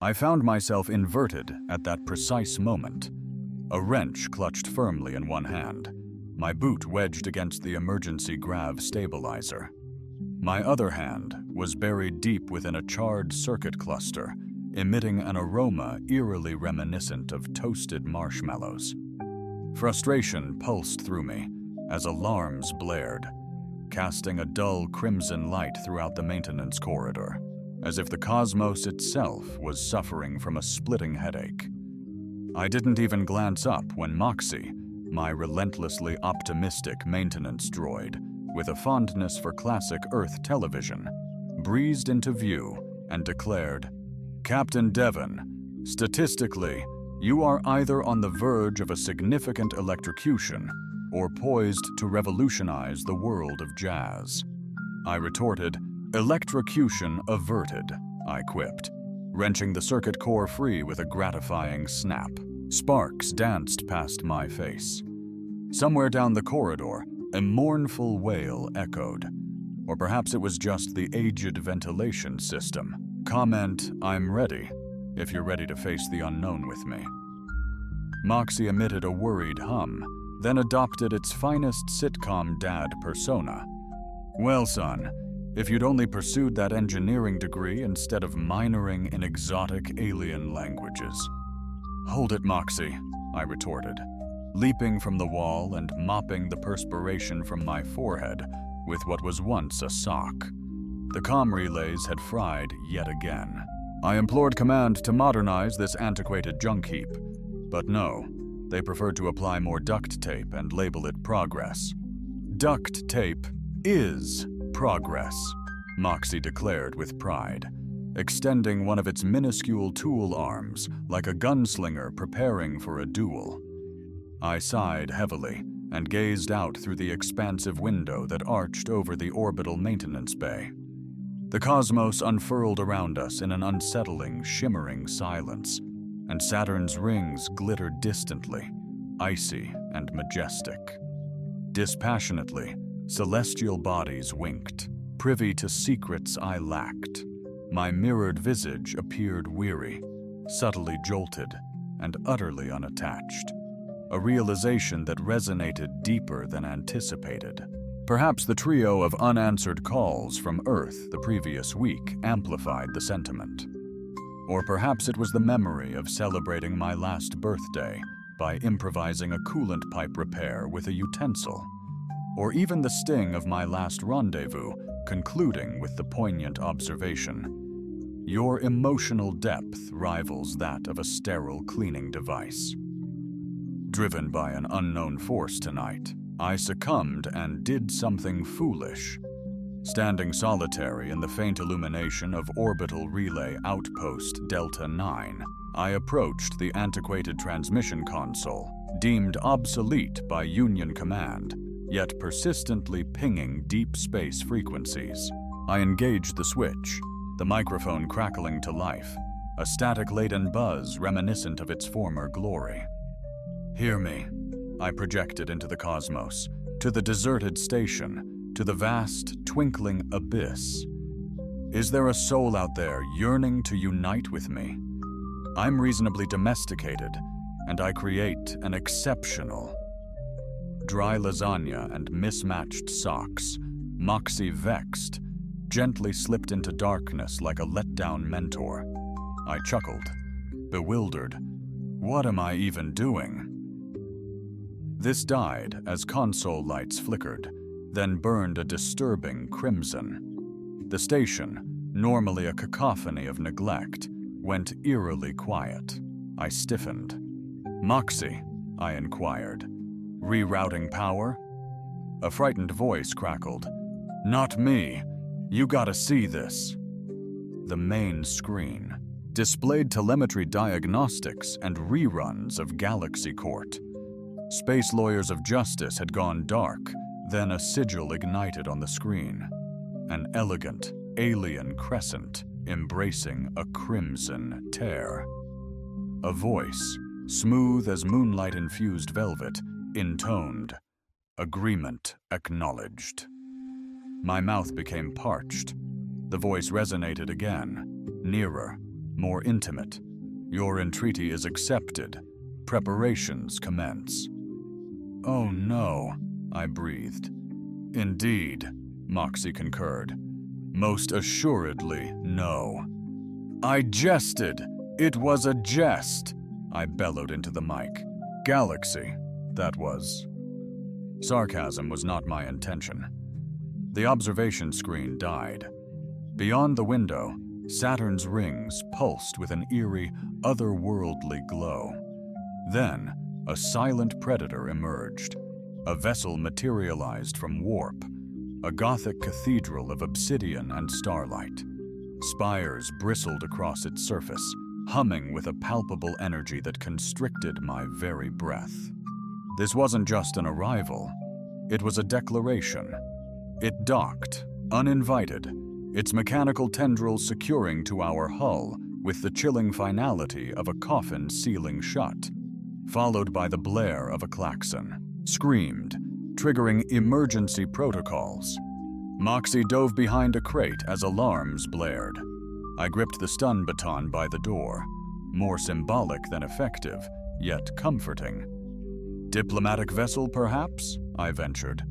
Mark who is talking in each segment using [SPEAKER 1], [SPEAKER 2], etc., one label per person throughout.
[SPEAKER 1] I found myself inverted at that precise moment. A wrench clutched firmly in one hand, my boot wedged against the emergency grav stabilizer. My other hand was buried deep within a charred circuit cluster, emitting an aroma eerily reminiscent of toasted marshmallows. Frustration pulsed through me as alarms blared, casting a dull crimson light throughout the maintenance corridor, as if the cosmos itself was suffering from a splitting headache. I didn't even glance up when Moxie, my relentlessly optimistic maintenance droid, with a fondness for classic Earth television, breezed into view and declared, "Captain Devon, statistically, you are either on the verge of a significant electrocution or poised to revolutionize the world of jazz." I retorted, "Electrocution averted," I quipped, wrenching the circuit core free with a gratifying snap. Sparks danced past my face. Somewhere down the corridor, a mournful wail echoed. Or perhaps it was just the aged ventilation system. Comment, "I'm ready," if you're ready to face the unknown with me. Moxie emitted a worried hum, then adopted its finest sitcom dad persona. "Well, son, if you'd only pursued that engineering degree instead of minoring in exotic alien languages." "Hold it, Moxie," I retorted, leaping from the wall and mopping the perspiration from my forehead with what was once a sock. The comm relays had fried yet again. I implored command to modernize this antiquated junk heap, but no, they preferred to apply more duct tape and label it progress. "Duct tape is progress," Moxie declared with pride, extending one of its minuscule tool arms like a gunslinger preparing for a duel. I sighed heavily and gazed out through the expansive window that arched over the orbital maintenance bay. The cosmos unfurled around us in an unsettling, shimmering silence, and Saturn's rings glittered distantly, icy and majestic. Dispassionately, celestial bodies winked, privy to secrets I lacked. My mirrored visage appeared weary, subtly jolted, and utterly unattached. A realization that resonated deeper than anticipated. Perhaps the trio of unanswered calls from Earth the previous week amplified the sentiment. Or perhaps it was the memory of celebrating my last birthday by improvising a coolant pipe repair with a utensil. Or even the sting of my last rendezvous concluding with the poignant observation, "Your emotional depth rivals that of a sterile cleaning device." Driven by an unknown force tonight, I succumbed and did something foolish. Standing solitary in the faint illumination of Orbital Relay Outpost Delta 9, I approached the antiquated transmission console, deemed obsolete by Union Command, yet persistently pinging deep space frequencies. I engaged the switch, the microphone crackling to life, a static-laden buzz reminiscent of its former glory. "Hear me," I projected into the cosmos, to the deserted station, to the vast, twinkling abyss. "Is there a soul out there yearning to unite with me? I'm reasonably domesticated, and I create an exceptional." Dry lasagna and mismatched socks, Moxie vexed, gently slipped into darkness like a let-down mentor. I chuckled, bewildered. What am I even doing? This died as console lights flickered, then burned a disturbing crimson. The station, normally a cacophony of neglect, went eerily quiet. I stiffened. "Moxie," I inquired, "rerouting power?" A frightened voice crackled, "Not me. You gotta see this." The main screen displayed telemetry diagnostics and reruns of Galaxy Court. Space Lawyers of Justice had gone dark, then a sigil ignited on the screen. An elegant, alien crescent embracing a crimson tear. A voice, smooth as moonlight-infused velvet, intoned, "Agreement acknowledged." My mouth became parched. The voice resonated again, nearer, more intimate. Your entreaty is accepted. Preparations commence. Oh no, I breathed. Indeed, Moxie concurred. Most assuredly, no. I jested. It was a jest, I bellowed into the mic. Galaxy, that was. Sarcasm was not my intention. The observation screen died. Beyond the window, Saturn's rings pulsed with an eerie, otherworldly glow. Then, a silent predator emerged. A vessel materialized from warp, a Gothic cathedral of obsidian and starlight. Spires bristled across its surface, humming with a palpable energy that constricted my very breath. This wasn't just an arrival, it was a declaration. It docked, uninvited, its mechanical tendrils securing to our hull with the chilling finality of a coffin sealing shut, followed by the blare of a klaxon. Screamed, triggering emergency protocols. Moxie dove behind a crate as alarms blared. I gripped the stun baton by the door, more symbolic than effective, yet comforting. Diplomatic vessel, perhaps? I ventured.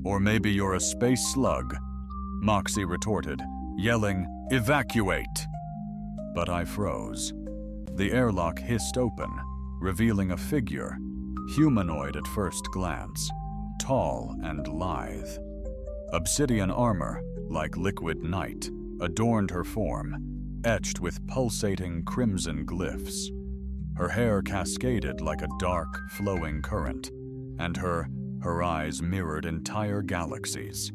[SPEAKER 1] Or maybe you're a space slug? Moxie retorted, yelling, "Evacuate!" But I froze. The airlock hissed open, revealing a figure, humanoid at first glance, tall and lithe. Obsidian armor, like liquid night, adorned her form, etched with pulsating crimson glyphs. Her hair cascaded like a dark, flowing current, and her eyes mirrored entire galaxies,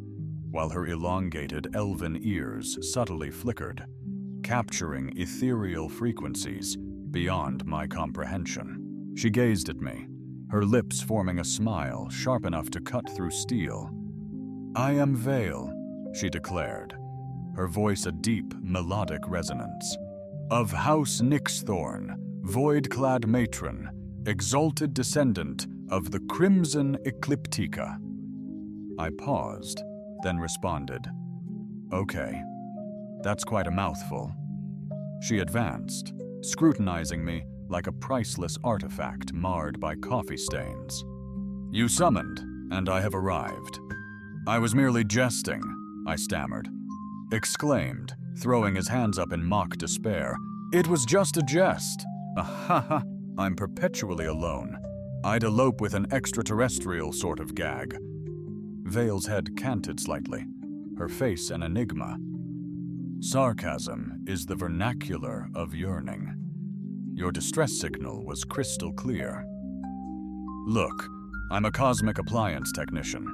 [SPEAKER 1] while her elongated elven ears subtly flickered, capturing ethereal frequencies beyond my comprehension. She gazed at me, her lips forming a smile sharp enough to cut through steel. "I am Vale," she declared, her voice a deep, melodic resonance. "Of House Nixthorn, void-clad matron, exalted descendant of the Crimson Ecliptica." I paused, then responded, "Okay, that's quite a mouthful." She advanced, scrutinizing me like a priceless artifact marred by coffee stains. "You summoned, and I have arrived." "I was merely jesting," I stammered. Exclaimed, throwing his hands up in mock despair. "It was just a jest." "Ahaha, I'm perpetually alone. I'd elope with an extraterrestrial sort of gag." Vale's head canted slightly, her face an enigma. "Sarcasm is the vernacular of yearning. Your distress signal was crystal clear." "Look, I'm a cosmic appliance technician."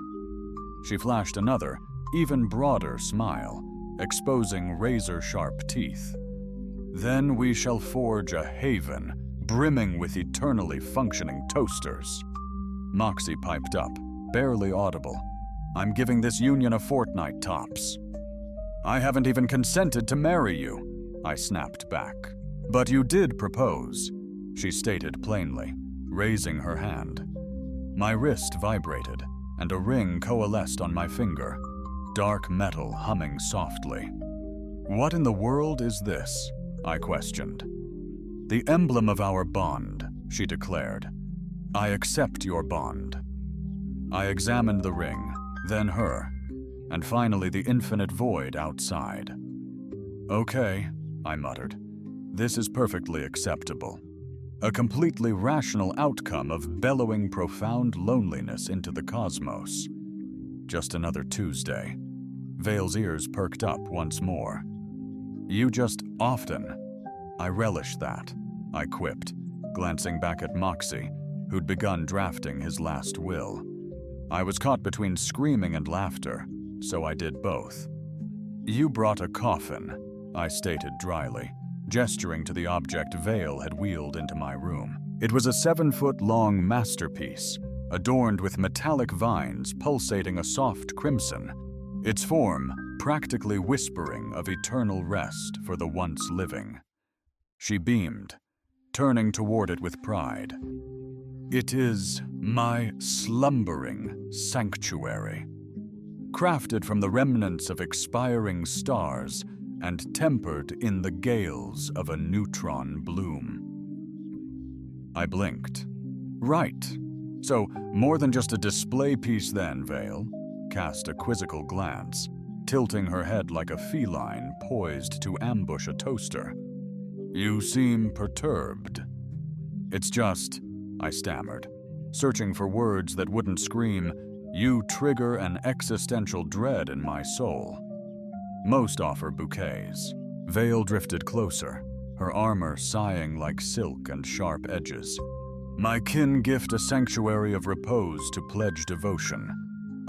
[SPEAKER 1] She flashed another, even broader smile, exposing razor-sharp teeth. "Then we shall forge a haven brimming with eternally functioning toasters." Moxie piped up, barely audible. "I'm giving this union a fortnight tops." "I haven't even consented to marry you," I snapped back. "But you did propose," she stated plainly, raising her hand. My wrist vibrated, and a ring coalesced on my finger, dark metal humming softly. "What in the world is this?" I questioned. "The emblem of our bond," she declared. "I accept your bond." I examined the ring, then her, and finally the infinite void outside. "Okay," I muttered. "This is perfectly acceptable. A completely rational outcome of bellowing profound loneliness into the cosmos. Just another Tuesday." Vale's ears perked up once more. "You just often." "I relish that," I quipped, glancing back at Moxie, who'd begun drafting his last will. I was caught between screaming and laughter, so I did both. "You brought a coffin," I stated dryly, gesturing to the object Vale had wheeled into my room. It was a 7-foot-long masterpiece, adorned with metallic vines pulsating a soft crimson, its form practically whispering of eternal rest for the once living. She beamed, turning toward it with pride. "It is my slumbering sanctuary. Crafted from the remnants of expiring stars and tempered in the gales of a neutron bloom. I blinked. Right. So, more than just a display piece then, Vale cast a quizzical glance, tilting her head like a feline poised to ambush a toaster. You seem perturbed. It's just, I stammered, searching for words that wouldn't scream, "You trigger an existential dread in my soul." Most offer bouquets. Vale drifted closer, her armor sighing like silk and sharp edges. My kin gift a sanctuary of repose to pledge devotion,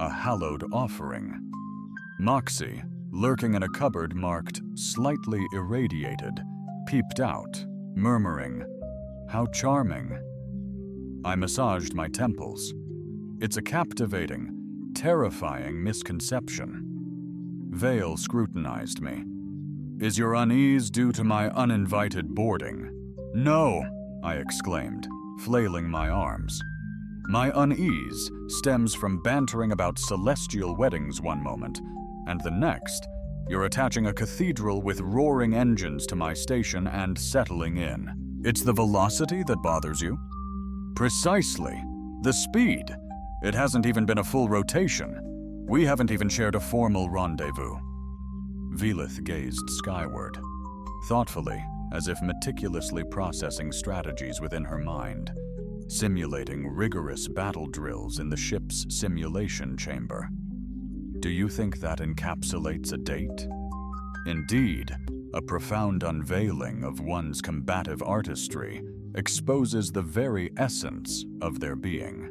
[SPEAKER 1] a hallowed offering. Moxie, lurking in a cupboard marked slightly irradiated, peeped out, murmuring, "How charming." I massaged my temples. It's a captivating, terrifying misconception. Vale scrutinized me. Is your unease due to my uninvited boarding? No, I exclaimed, flailing my arms. My unease stems from bantering about celestial weddings one moment, and the next, you're attaching a cathedral with roaring engines to my station and settling in. It's the velocity that bothers you? Precisely. The speed. It hasn't even been a full rotation. We haven't even shared a formal rendezvous. Velith gazed skyward, thoughtfully, as if meticulously processing strategies within her mind, simulating rigorous battle drills in the ship's simulation chamber. Do you think that encapsulates a date? Indeed, a profound unveiling of one's combative artistry exposes the very essence of their being.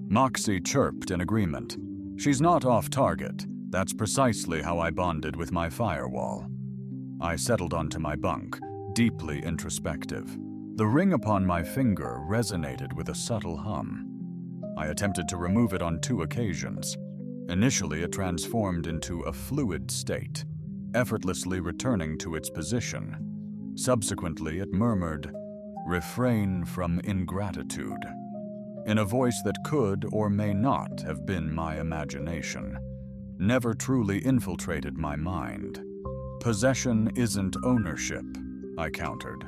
[SPEAKER 1] Moxie chirped in agreement. She's not off target. That's precisely how I bonded with my firewall. I settled onto my bunk, deeply introspective. The ring upon my finger resonated with a subtle hum. I attempted to remove it on 2 occasions. Initially, it transformed into a fluid state, effortlessly returning to its position. Subsequently, it murmured, "Refrain from ingratitude," in a voice that could or may not have been my imagination. Never truly infiltrated my mind. Possession isn't ownership, I countered.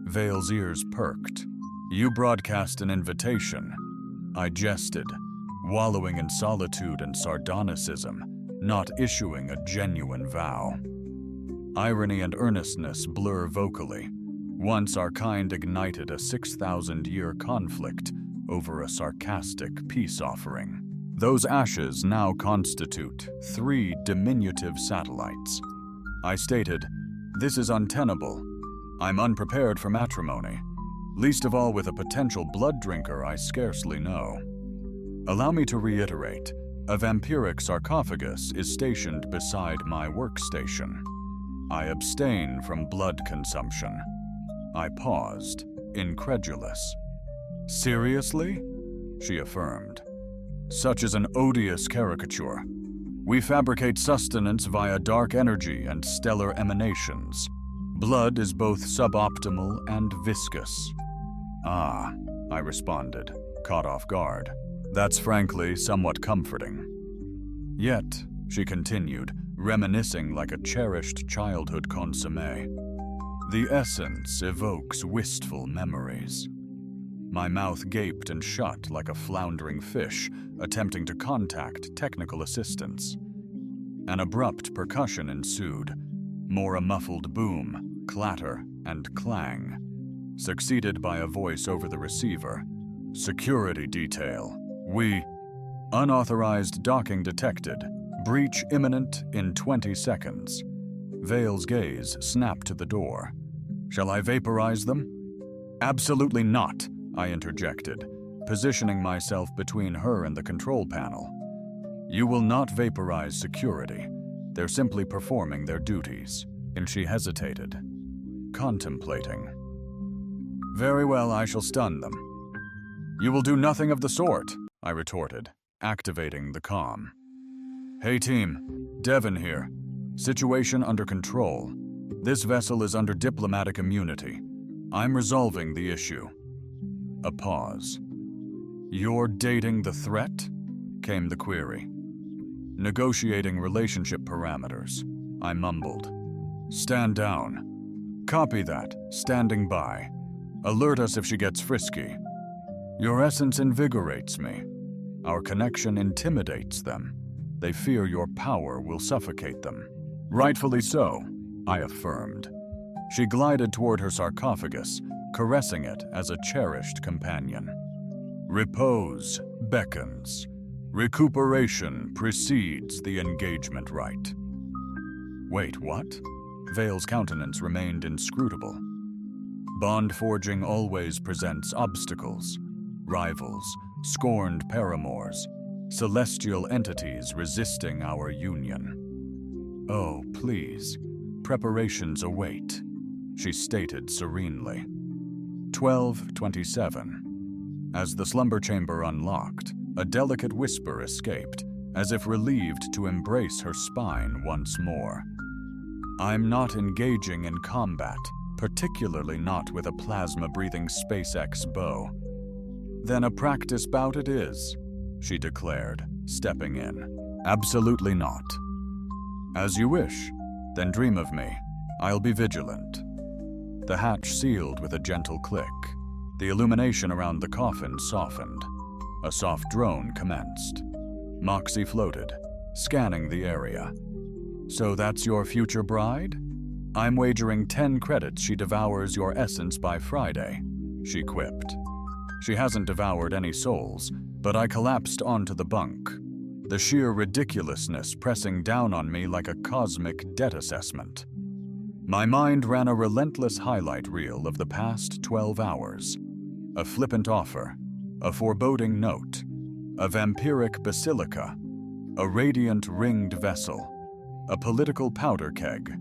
[SPEAKER 1] Vale's ears perked. You broadcast an invitation. I jested, wallowing in solitude and sardonicism, not issuing a genuine vow. Irony and earnestness blur vocally. Once our kind ignited a 6,000-year conflict over a sarcastic peace offering. Those ashes now constitute 3 diminutive satellites. I stated, "This is untenable. I'm unprepared for matrimony, least of all with a potential blood drinker I scarcely know. Allow me to reiterate, a vampiric sarcophagus is stationed beside my workstation. I abstain from blood consumption." I paused, incredulous. "Seriously?" she affirmed. "Such is an odious caricature. We fabricate sustenance via dark energy and stellar emanations. Blood is both suboptimal and viscous." "Ah," I responded, caught off guard. "That's frankly somewhat comforting." "Yet," she continued, reminiscing like a cherished childhood consommé, "the essence evokes wistful memories." My mouth gaped and shut like a floundering fish attempting to contact technical assistance. An abrupt percussion ensued, more a muffled boom, clatter, and clang, succeeded by a voice over the receiver. "Security detail. We... Unauthorized docking detected. Breach imminent in 20 seconds. Vale's gaze snapped to the door. "Shall I vaporize them?" "Absolutely not," I interjected, positioning myself between her and the control panel. "You will not vaporize security. They're simply performing their duties." And she hesitated, contemplating. "Very well, I shall stun them." "You will do nothing of the sort," I retorted, activating the comm. "Hey team, Devon here. Situation under control. This vessel is under diplomatic immunity. I'm resolving the issue." A pause. "You're dating the threat?" came the query. "Negotiating relationship parameters. I mumbled. Stand down. Copy that. Standing by. Alert us if she gets frisky. Your essence invigorates me. Our connection intimidates them. They fear your power will suffocate them. Rightfully so, I affirmed. She glided toward her sarcophagus, caressing it as a cherished companion. Repose beckons. Recuperation precedes the engagement rite. Wait, what? Vale's countenance remained inscrutable. Bond forging always presents obstacles. Rivals, scorned paramours, celestial entities resisting our union. Oh, please, preparations await, she stated serenely. 12:27. As the slumber chamber unlocked, a delicate whisper escaped, as if relieved to embrace her spine once more. I'm not engaging in combat, particularly not with a plasma-breathing SpaceX bow. Then a practice bout it is, she declared, stepping in. Absolutely not. As you wish, then dream of me. I'll be vigilant. The hatch sealed with a gentle click. The illumination around the coffin softened. A soft drone commenced. Moxie floated, scanning the area. So that's your future bride? I'm wagering 10 credits she devours your essence by Friday, she quipped. She hasn't devoured any souls, but I collapsed onto the bunk, the sheer ridiculousness pressing down on me like a cosmic debt assessment. My mind ran a relentless highlight reel of the past 12 hours. A flippant offer, a foreboding note, a vampiric basilica, a radiant ringed vessel, a political powder keg,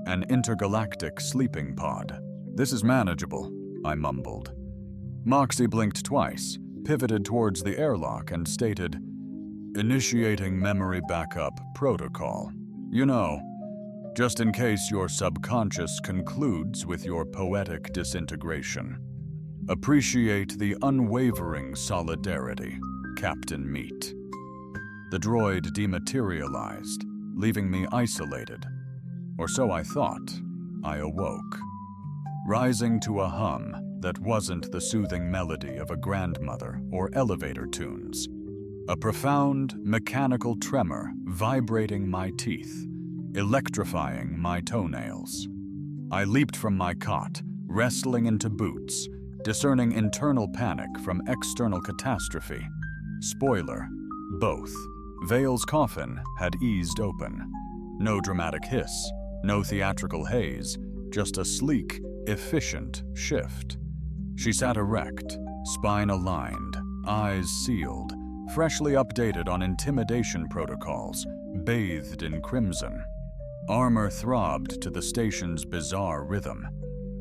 [SPEAKER 1] an intergalactic sleeping pod. This is manageable, I mumbled. Moxie blinked twice, pivoted towards the airlock, and stated, Initiating memory backup protocol. You know, just in case your subconscious concludes with your poetic disintegration. Appreciate the unwavering solidarity, Captain Meat. The droid dematerialized, leaving me isolated. Or so I thought. I awoke, rising to a hum that wasn't the soothing melody of a grandmother or elevator tunes. A profound, mechanical tremor vibrating my teeth, electrifying my toenails. I leaped from my cot, wrestling into boots, discerning internal panic from external catastrophe. Spoiler, both. Vale's coffin had eased open. No dramatic hiss, no theatrical haze, just a sleek, efficient shift. She sat erect, spine aligned, eyes sealed, freshly updated on intimidation protocols, bathed in crimson. Armor throbbed to the station's bizarre rhythm,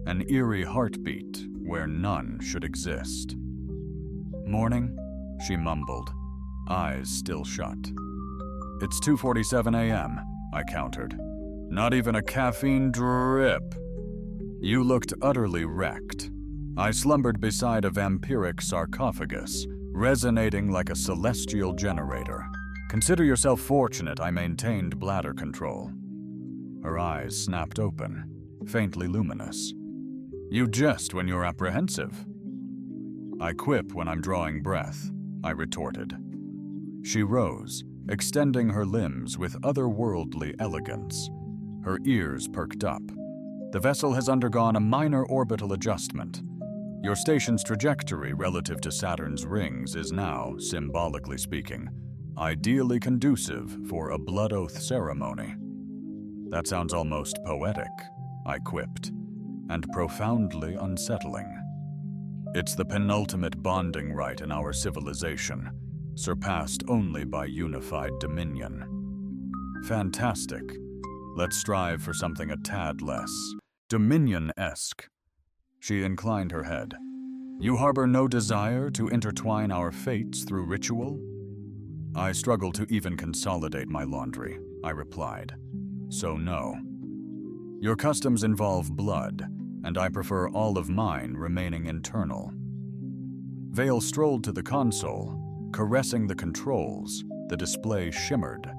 [SPEAKER 1] an eerie heartbeat where none should exist. Morning, she mumbled, eyes still shut. It's 2:47 a.m., I countered. Not even a caffeine drip. You looked utterly wrecked. I slumbered beside a vampiric sarcophagus, resonating like a celestial generator. Consider yourself fortunate I maintained bladder control. Her eyes snapped open, faintly luminous. You jest when you're apprehensive. I quip when I'm drawing breath, I retorted. She rose, extending her limbs with otherworldly elegance. Her ears perked up. The vessel has undergone a minor orbital adjustment. Your station's trajectory relative to Saturn's rings is now, symbolically speaking, ideally conducive for a blood oath ceremony. That sounds almost poetic, I quipped, and profoundly unsettling. It's the penultimate bonding rite in our civilization, surpassed only by unified dominion. Fantastic. Let's strive for something a tad less Dominion-esque. She inclined her head. You harbor no desire to intertwine our fates through ritual? I struggle to even consolidate my laundry, I replied. So no. Your customs involve blood, and I prefer all of mine remaining internal. Vale strolled to the console, caressing the controls. The display shimmered.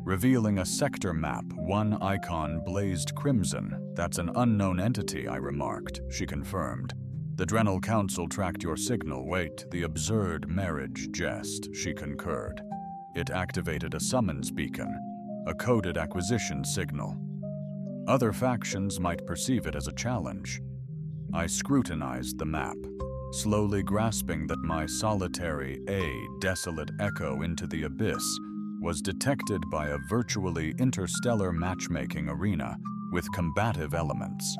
[SPEAKER 1] revealing a sector map, one icon blazed crimson. "That's an unknown entity," I remarked. She confirmed. "The Drenal Council tracked your signal. Wait, the absurd marriage jest," she concurred. "It activated a summons beacon, a coded acquisition signal. Other factions might perceive it as a challenge." I scrutinized the map, slowly grasping that my solitary, desolate echo into the abyss was detected by a virtually interstellar matchmaking arena with combative elements.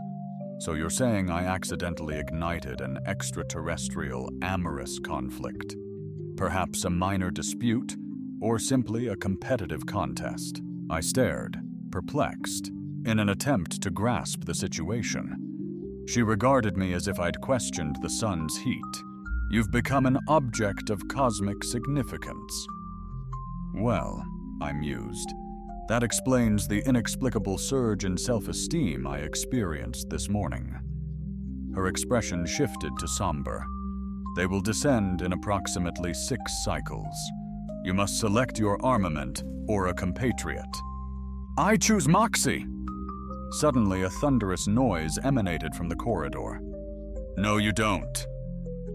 [SPEAKER 1] "So you're saying I accidentally ignited an extraterrestrial amorous conflict? Perhaps a minor dispute, or simply a competitive contest?" I stared, perplexed, in an attempt to grasp the situation. She regarded me as if I'd questioned the sun's heat. "You've become an object of cosmic significance." "Well," I mused, "that explains the inexplicable surge in self-esteem I experienced this morning." Her expression shifted to somber. "They will descend in approximately 6 cycles. You must select your armament or a compatriot." "I choose Moxie!" Suddenly, a thunderous noise emanated from the corridor. "No, you don't."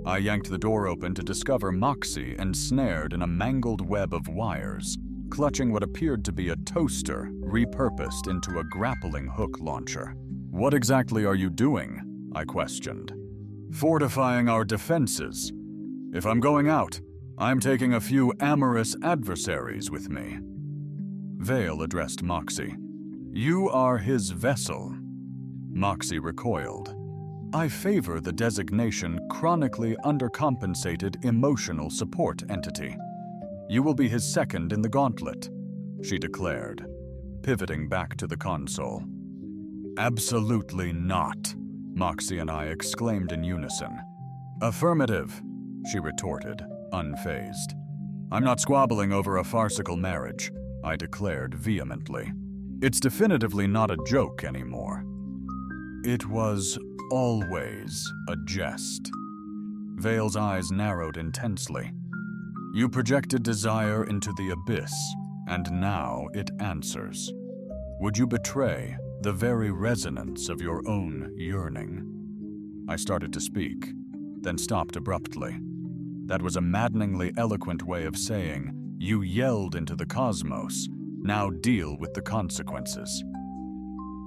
[SPEAKER 1] I yanked the door open to discover Moxie ensnared in a mangled web of wires, clutching what appeared to be a toaster repurposed into a grappling hook launcher. "What exactly are you doing?" I questioned. "Fortifying our defenses. If I'm going out, I'm taking a few amorous adversaries with me." Vale addressed Moxie. "You are his vessel." Moxie recoiled. "I favor the designation chronically undercompensated emotional support entity. You will be his second in the gauntlet," she declared, pivoting back to the console. "Absolutely not," Moxie and I exclaimed in unison. "Affirmative," she retorted, unfazed. "I'm not squabbling over a farcical marriage," I declared vehemently. "It's definitively not a joke anymore." "It was always a jest." Vale's eyes narrowed intensely. "You projected desire into the abyss, and now it answers. Would you betray the very resonance of your own yearning?" I started to speak, then stopped abruptly. That was a maddeningly eloquent way of saying, "You yelled into the cosmos. Now deal with the consequences."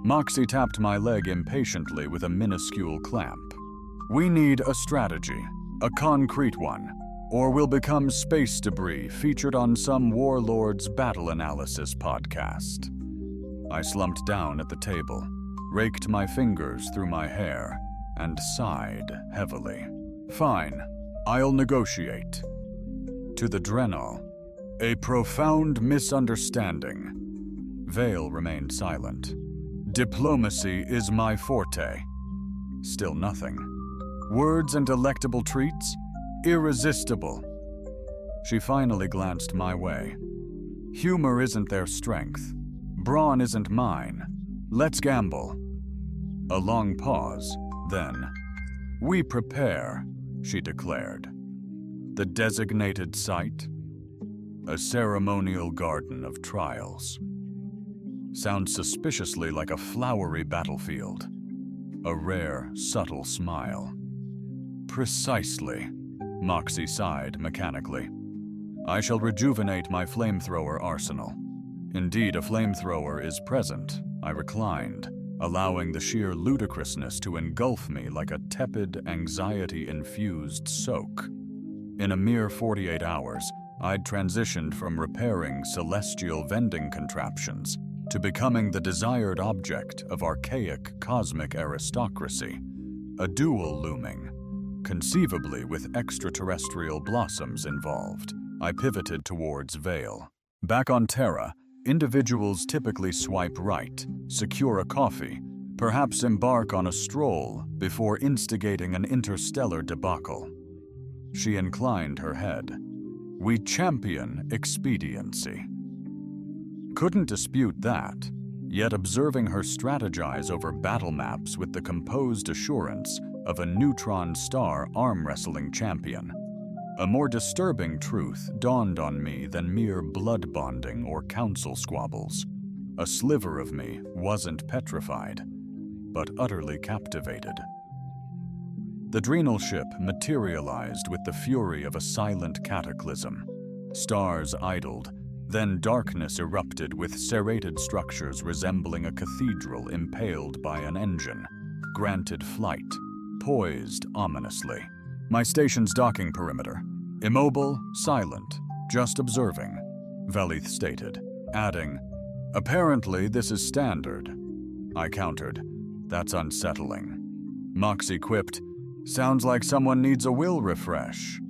[SPEAKER 1] Moxie tapped my leg impatiently with a minuscule clamp. "We need a strategy, a concrete one, or we'll become space debris featured on some warlord's battle analysis podcast." I slumped down at the table, raked my fingers through my hair, and sighed heavily. "Fine, I'll negotiate." To the Drenal, "A profound misunderstanding." Vale remained silent. "Diplomacy is my forte." Still nothing. "Words and delectable treats? Irresistible." She finally glanced my way. "Humor isn't their strength. Brawn isn't mine. Let's gamble." A long pause, then, "We prepare," she declared. The designated site? A ceremonial garden of trials. Sounds suspiciously like a flowery battlefield. A rare, subtle smile. "Precisely," Moxie sighed mechanically. "I shall rejuvenate my flamethrower arsenal." Indeed, a flamethrower is present. I reclined, allowing the sheer ludicrousness to engulf me like a tepid, anxiety-infused soak. In a mere 48 hours, I'd transitioned from repairing celestial vending contraptions to becoming the desired object of archaic cosmic aristocracy, a duel looming, conceivably with extraterrestrial blossoms involved. I pivoted towards Vale. Back on Terra, individuals typically swipe right, secure a coffee, perhaps embark on a stroll before instigating an interstellar debacle. She inclined her head. "We champion expediency." Couldn't dispute that, yet observing her strategize over battle maps with the composed assurance of a neutron star arm wrestling champion. A more disturbing truth dawned on me than mere blood bonding or council squabbles. A sliver of me wasn't petrified, but utterly captivated. The Drenal ship materialized with the fury of a silent cataclysm. Stars idled, then darkness erupted with serrated structures resembling a cathedral impaled by an engine, granted flight, poised ominously. My station's docking perimeter. Immobile, silent, just observing, Velith stated, adding, "Apparently this is standard." I countered, "That's unsettling." Moxie quipped, "Sounds like someone needs a will refresh."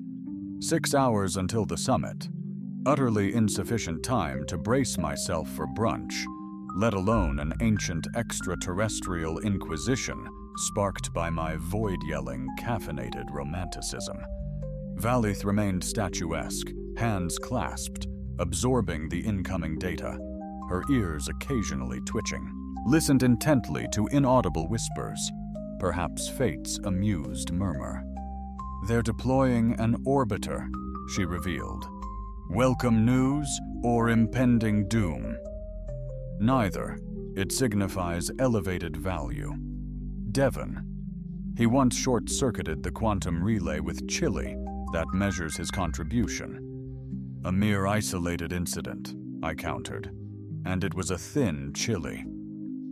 [SPEAKER 1] 6 hours until the summit. Utterly insufficient time to brace myself for brunch, let alone an ancient extraterrestrial inquisition sparked by my void-yelling, caffeinated romanticism. Valith remained statuesque, hands clasped, absorbing the incoming data, her ears occasionally twitching. Listened intently to inaudible whispers, perhaps fate's amused murmur. "They're deploying an orbiter," she revealed. "Welcome news or impending doom?" Neither. It signifies elevated value. Devon. He once short-circuited the quantum relay with chili that measures his contribution. A mere isolated incident, I countered, and it was a thin chili.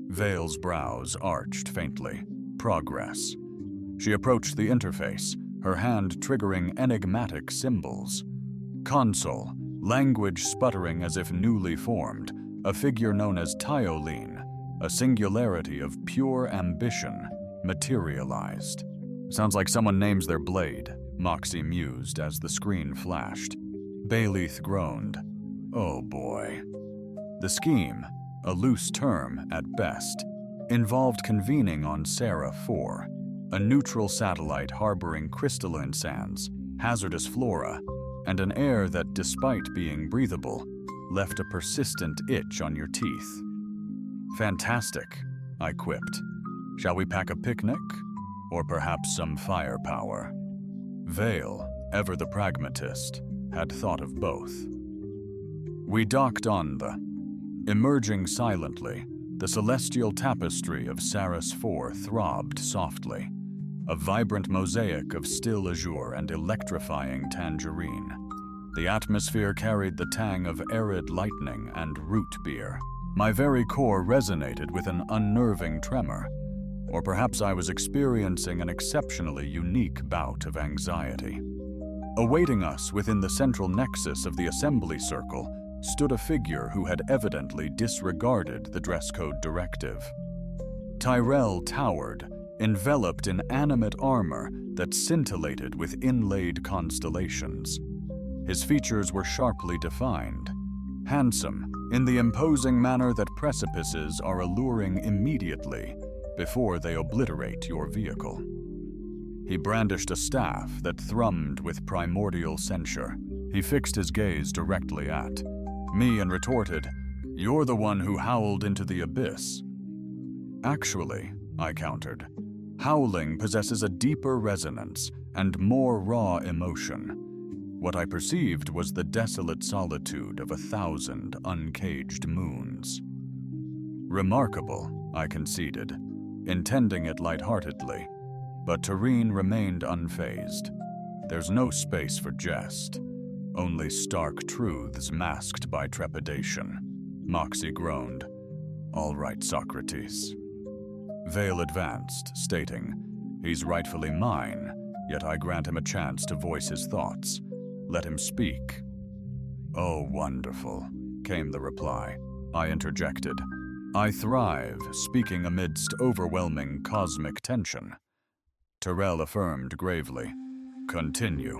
[SPEAKER 1] Vale's brows arched faintly. Progress. She approached the interface, her hand triggering enigmatic symbols. Console, language sputtering as if newly formed, a figure known as Tyoline, a singularity of pure ambition, materialized. "Sounds like someone names their blade," Moxie mused as the screen flashed. Bayleith groaned. "Oh boy." The scheme, a loose term at best, involved convening on Sarah 4, a neutral satellite harboring crystalline sands, hazardous flora, and an air that, despite being breathable, left a persistent itch on your teeth. "Fantastic," I quipped. "Shall we pack a picnic? Or perhaps some firepower?" Vale, ever the pragmatist, had thought of both. We docked on the. Emerging silently, the celestial tapestry of Saras 4 throbbed softly, a vibrant mosaic of still azure and electrifying tangerine. The atmosphere carried the tang of arid lightning and root beer. My very core resonated with an unnerving tremor, or perhaps I was experiencing an exceptionally unique bout of anxiety. Awaiting us within the central nexus of the assembly circle stood a figure who had evidently disregarded the dress code directive. Tyrell towered, enveloped in animate armor that scintillated with inlaid constellations. His features were sharply defined, handsome in the imposing manner that precipices are alluring immediately before they obliterate your vehicle. He brandished a staff that thrummed with primordial censure. He fixed his gaze directly at me and retorted, "You're the one who howled into the abyss." "Actually," I countered, "howling possesses a deeper resonance and more raw emotion. What I perceived was the desolate solitude of 1,000 uncaged moons." "Remarkable," I conceded, intending it lightheartedly, but Tareen remained unfazed. There's no space for jest. Only stark truths masked by trepidation. Moxie groaned. "All right, Socrates." Vale advanced, stating, "He's rightfully mine, yet I grant him a chance to voice his thoughts. Let him speak." "Oh, wonderful," came the reply. I interjected, "I thrive speaking amidst overwhelming cosmic tension." Tyrell affirmed gravely, "Continue."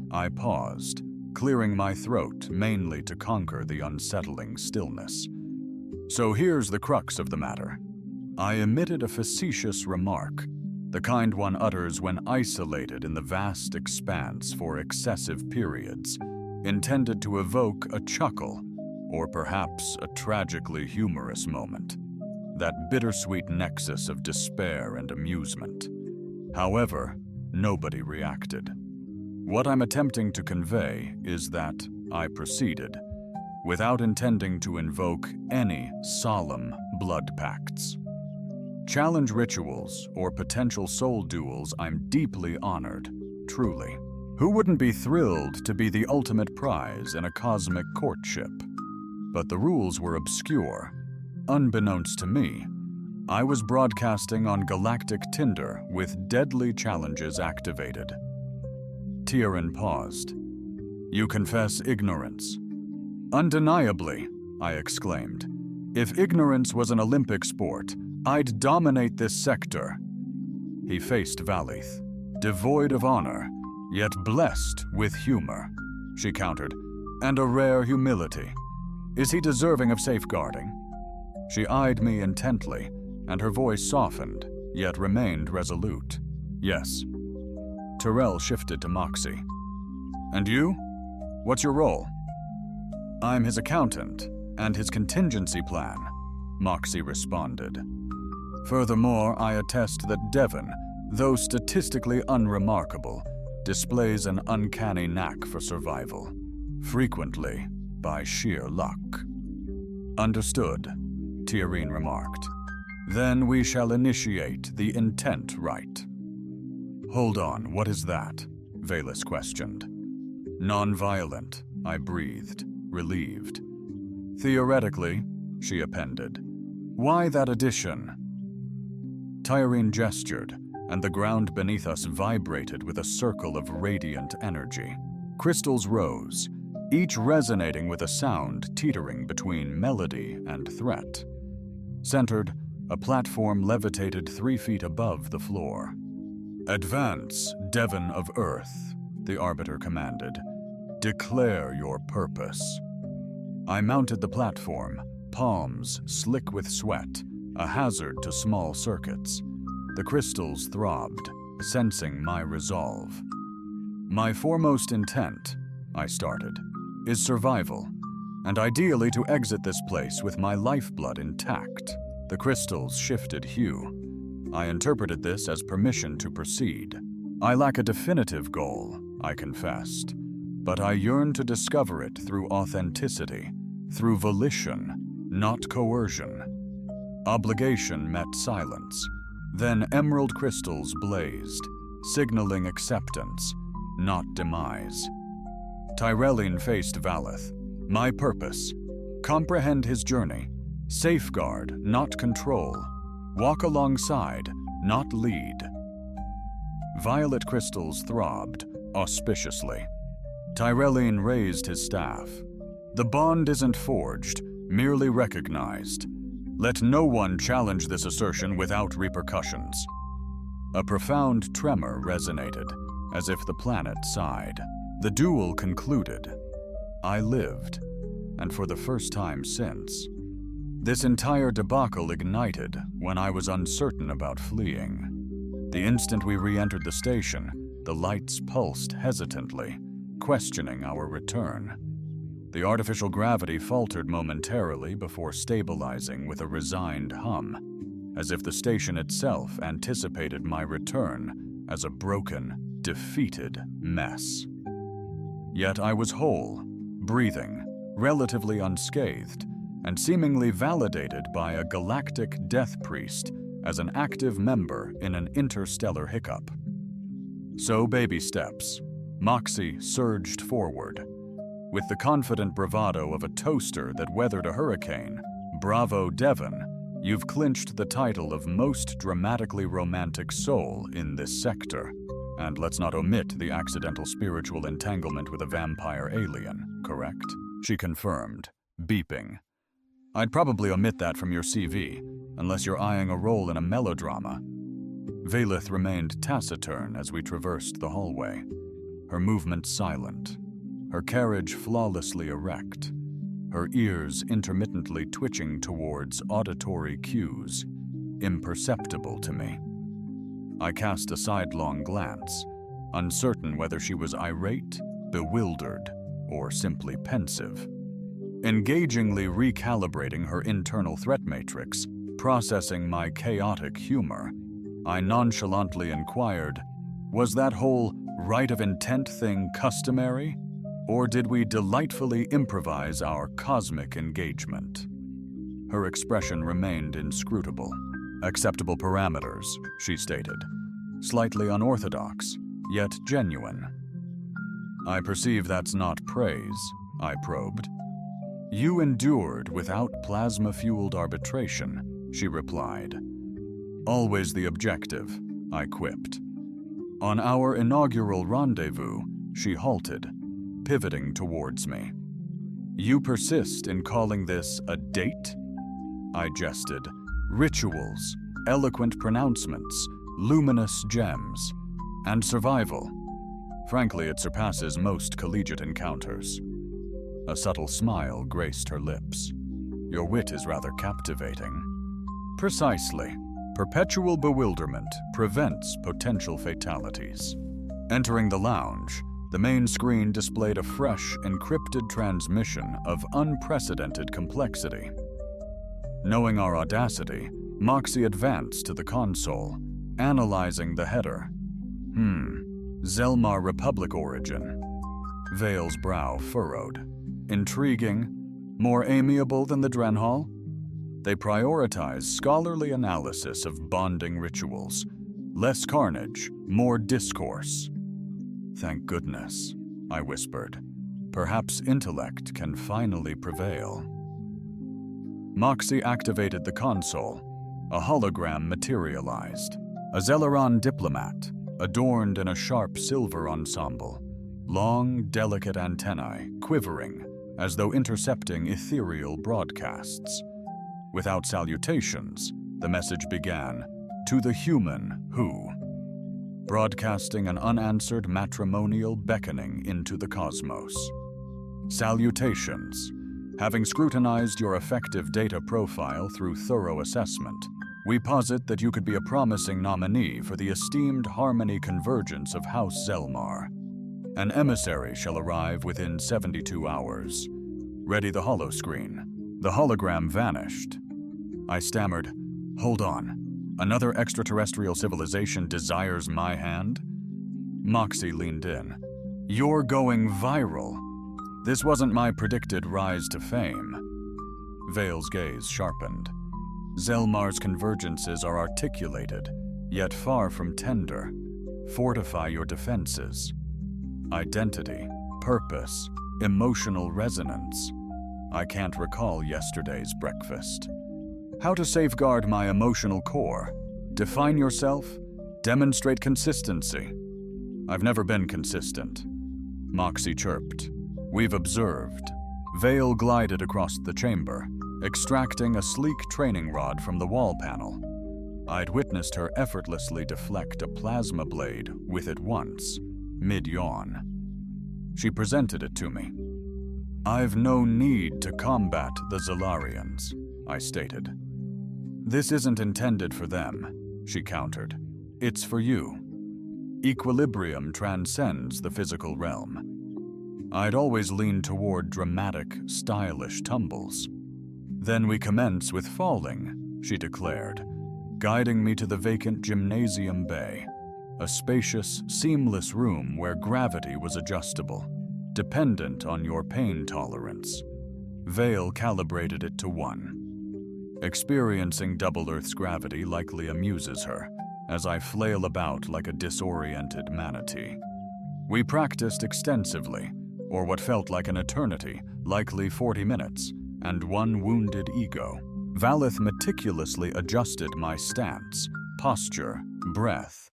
[SPEAKER 1] I paused, clearing my throat mainly to conquer the unsettling stillness. "So here's the crux of the matter." I emitted a facetious remark, the kind one utters when isolated in the vast expanse for excessive periods, intended to evoke a chuckle, or perhaps a tragically humorous moment, that bittersweet nexus of despair and amusement. However, nobody reacted. What I'm attempting to convey is that I proceeded, without intending to invoke any solemn blood pacts. Challenge rituals or potential soul duels, I'm deeply honored, truly. Who wouldn't be thrilled to be the ultimate prize in a cosmic courtship? But the rules were obscure. Unbeknownst to me, I was broadcasting on galactic Tinder with deadly challenges activated. Tyrion paused. You confess ignorance. Undeniably, I exclaimed. If ignorance was an Olympic sport, I'd dominate this sector. He faced Valith, devoid of honor, yet blessed with humor, she countered, and a rare humility. Is he deserving of safeguarding? She eyed me intently, and her voice softened, yet remained resolute. Yes. Tyrell shifted to Moxie. And you? What's your role? I'm his accountant and his contingency plan, Moxie responded. Furthermore, I attest that Devon, though statistically unremarkable, displays an uncanny knack for survival, frequently by sheer luck. Understood, Tyrion remarked. Then we shall initiate the intent rite. Hold on, what is that? Valus questioned. Non-violent, I breathed, relieved. Theoretically, she appended. Why that addition? Tyrion gestured, and the ground beneath us vibrated with a circle of radiant energy. Crystals rose, each resonating with a sound teetering between melody and threat. Centered, a platform levitated 3 feet above the floor. Advance, Devon of Earth, the Arbiter commanded. Declare your purpose. I mounted the platform, palms slick with sweat, a hazard to small circuits. The crystals throbbed, sensing my resolve. My foremost intent, I started, is survival, and ideally to exit this place with my lifeblood intact. The crystals shifted hue. I interpreted this as permission to proceed. I lack a definitive goal, I confessed, but I yearn to discover it through authenticity, through volition, not coercion. Obligation met silence. Then emerald crystals blazed, signaling acceptance, not demise. Tyrelline faced Valith. My purpose: comprehend his journey, safeguard, not control, walk alongside, not lead. Violet crystals throbbed, auspiciously. Tyrelline raised his staff. The bond isn't forged, merely recognized. Let no one challenge this assertion without repercussions. A profound tremor resonated, as if the planet sighed. The duel concluded. I lived, and for the first time since. This entire debacle ignited when I was uncertain about fleeing. The instant we re-entered the station, the lights pulsed hesitantly, questioning our return. The artificial gravity faltered momentarily before stabilizing with a resigned hum, as if the station itself anticipated my return as a broken, defeated mess. Yet I was whole, breathing, relatively unscathed, and seemingly validated by a galactic death priest as an active member in an interstellar hiccup. So baby steps, Moxie surged forward. With the confident bravado of a toaster that weathered a hurricane, bravo Devon, you've clinched the title of most dramatically romantic soul in this sector. And let's not omit the accidental spiritual entanglement with a vampire alien, correct? She confirmed, beeping. I'd probably omit that from your CV, unless you're eyeing a role in a melodrama. Valith remained taciturn as we traversed the hallway, her movements silent, her carriage flawlessly erect, her ears intermittently twitching towards auditory cues, imperceptible to me. I cast a sidelong glance, uncertain whether she was irate, bewildered, or simply pensive. Engagingly recalibrating her internal threat matrix, processing my chaotic humor, I nonchalantly inquired, was that whole rite of intent thing customary, or did we delightfully improvise our cosmic engagement? Her expression remained inscrutable. Acceptable parameters, she stated. Slightly unorthodox, yet genuine. I perceive that's not praise, I probed. You endured without plasma-fueled arbitration, she replied. Always the objective, I quipped. On our inaugural rendezvous, she halted, pivoting towards me. You persist in calling this a date? I jested. Rituals, eloquent pronouncements, luminous gems, and survival. Frankly, it surpasses most collegiate encounters. A subtle smile graced her lips. Your wit is rather captivating. Precisely. Perpetual bewilderment prevents potential fatalities. Entering the lounge, the main screen displayed a fresh, encrypted transmission of unprecedented complexity. Knowing our audacity, Moxie advanced to the console, analyzing the header. Zelmar Republic origin. Vale's brow furrowed. Intriguing, more amiable than the Drenhall? They prioritize scholarly analysis of bonding rituals. Less carnage, more discourse. Thank goodness, I whispered. Perhaps intellect can finally prevail. Moxie activated the console. A hologram materialized. A Zelleron diplomat, adorned in a sharp silver ensemble. Long, delicate antennae, quivering, as though intercepting ethereal broadcasts. Without salutations, the message began, to the human who, broadcasting an unanswered matrimonial beckoning into the cosmos. Salutations. Having scrutinized your effective data profile through thorough assessment, we posit that you could be a promising nominee for the esteemed Harmony Convergence of House Zelmar. An emissary shall arrive within 72 hours. Ready the holoscreen. The hologram vanished. I stammered, Hold on. Another extraterrestrial civilization desires my hand? Moxie leaned in. You're going viral. This wasn't my predicted rise to fame. Vale's gaze sharpened. Zelmar's convergences are articulated, yet far from tender. Fortify your defenses. Identity, purpose, emotional resonance. I can't recall yesterday's breakfast. How to safeguard my emotional core. Define yourself. Demonstrate consistency. I've never been consistent. Moxie chirped. We've observed. Vale glided across the chamber, extracting a sleek training rod from the wall panel. I'd witnessed her effortlessly deflect a plasma blade with it once, mid-yawn. She presented it to me. I've no need to combat the Zellarians, I stated. This isn't intended for them, she countered. It's for you. Equilibrium transcends the physical realm. I'd always leaned toward dramatic, stylish tumbles. Then we commence with falling, she declared, guiding me to the vacant gymnasium bay, a spacious, seamless room where gravity was adjustable, dependent on your pain tolerance. Vale calibrated it to 1. Experiencing double Earth's gravity likely amuses her, as I flail about like a disoriented manatee. We practiced extensively, or what felt like an eternity, likely 40 minutes, and one wounded ego. Valeth meticulously adjusted my stance, posture, breath.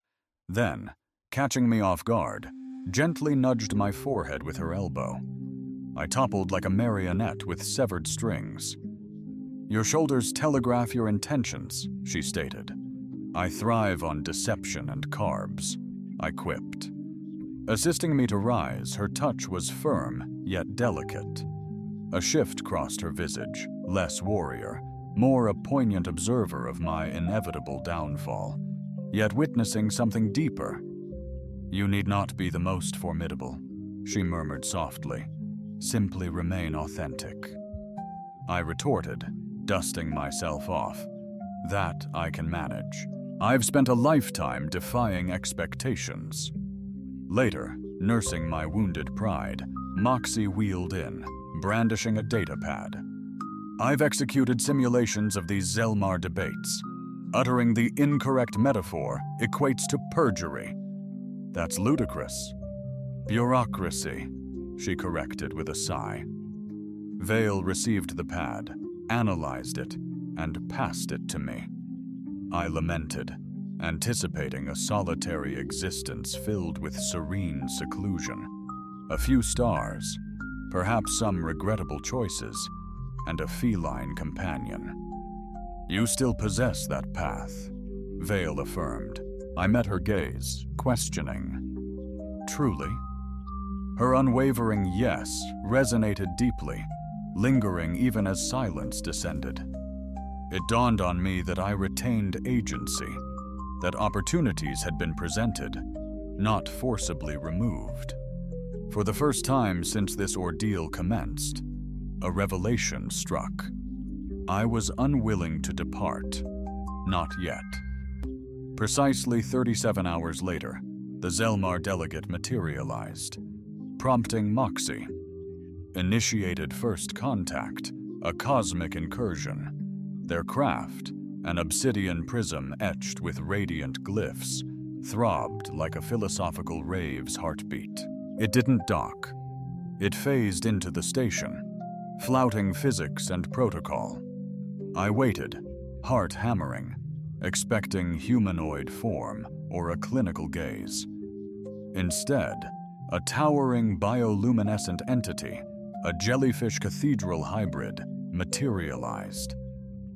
[SPEAKER 1] Then, catching me off guard, gently nudged my forehead with her elbow. I toppled like a marionette with severed strings. Your shoulders telegraph your intentions, she stated. I thrive on deception and carbs, I quipped. Assisting me to rise, her touch was firm, yet delicate. A shift crossed her visage, less warrior, more a poignant observer of my inevitable downfall, yet witnessing something deeper. You need not be the most formidable, she murmured softly. Simply remain authentic. I retorted, dusting myself off. That I can manage. I've spent a lifetime defying expectations. Later, nursing my wounded pride, Moxie wheeled in, brandishing a datapad. I've executed simulations of these Zelmar debates. Uttering the incorrect metaphor equates to perjury. That's ludicrous. Bureaucracy, she corrected with a sigh. Vale received the pad, analyzed it, and passed it to me. I lamented, anticipating a solitary existence filled with serene seclusion. A few stars, perhaps some regrettable choices, and a feline companion. You still possess that path, Vale affirmed. I met her gaze, questioning. Truly? Her unwavering yes resonated deeply, lingering even as silence descended. It dawned on me that I retained agency, that opportunities had been presented, not forcibly removed. For the first time since this ordeal commenced, a revelation struck. I was unwilling to depart. Not yet. Precisely 37 hours later, the Zelmar delegate materialized, prompting Moxie. Initiated first contact, a cosmic incursion. Their craft, an obsidian prism etched with radiant glyphs, throbbed like a philosophical rave's heartbeat. It didn't dock. It phased into the station, flouting physics and protocol. I waited, heart hammering, expecting humanoid form or a clinical gaze. Instead, a towering bioluminescent entity, a jellyfish cathedral hybrid, materialized.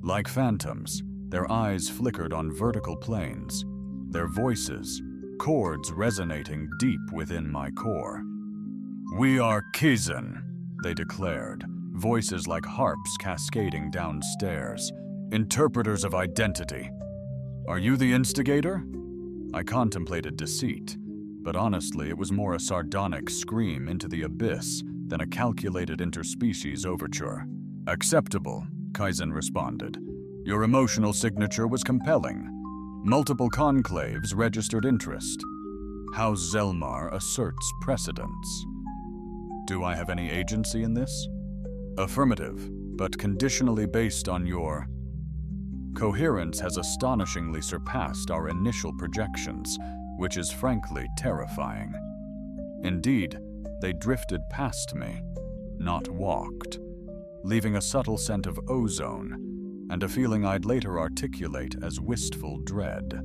[SPEAKER 1] Like phantoms, their eyes flickered on vertical planes, their voices, chords resonating deep within my core. "We are Kizan," they declared, voices like harps cascading downstairs, interpreters of identity. "Are you the instigator?" I contemplated deceit, but honestly it was more a sardonic scream into the abyss than a calculated interspecies overture. "Acceptable," Kaizen responded. "Your emotional signature was compelling. Multiple conclaves registered interest. House Zelmar asserts precedence. Do I have any agency in this?" "Affirmative, but conditionally based on your..." Coherence has astonishingly surpassed our initial projections, which is frankly terrifying. Indeed, they drifted past me, not walked, leaving a subtle scent of ozone and a feeling I'd later articulate as wistful dread.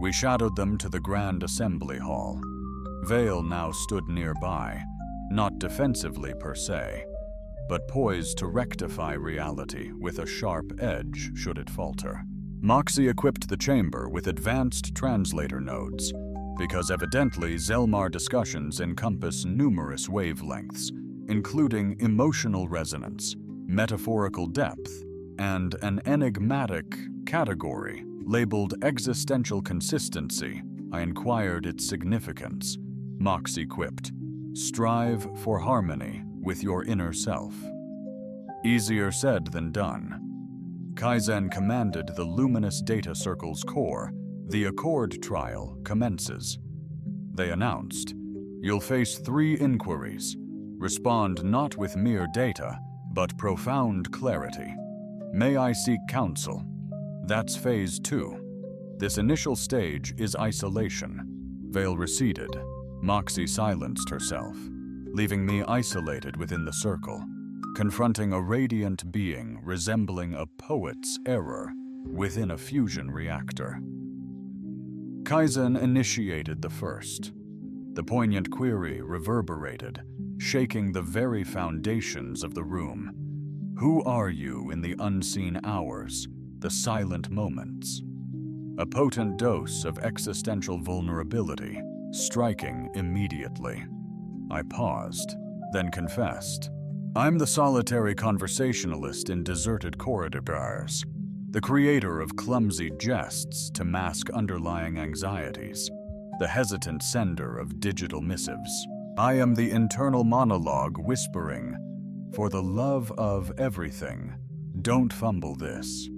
[SPEAKER 1] We shadowed them to the Grand Assembly Hall. Vale now stood nearby, not defensively per se, but poised to rectify reality with a sharp edge should it falter. Moxie equipped the chamber with advanced translator nodes, because evidently Zelmar discussions encompass numerous wavelengths, including emotional resonance, metaphorical depth, and an enigmatic category labeled existential consistency. I inquired its significance. Moxie quipped, "Strive for harmony with your inner self." Easier said than done. Kaizen commanded the luminous data circle's core. The Accord trial commences. They announced, "You'll face 3 inquiries. Respond not with mere data, but profound clarity. May I seek counsel?" That's phase 2. This initial stage is isolation. Vale receded. Moxie silenced herself, leaving me isolated within the circle, confronting a radiant being resembling a poet's error within a fusion reactor. Kaizen initiated the first. The poignant query reverberated, shaking the very foundations of the room. Who are you in the unseen hours, the silent moments? A potent dose of existential vulnerability, striking immediately. I paused, then confessed. I'm the solitary conversationalist in deserted corridors, the creator of clumsy jests to mask underlying anxieties, the hesitant sender of digital missives. I am the internal monologue whispering, "For the love of everything, don't fumble this."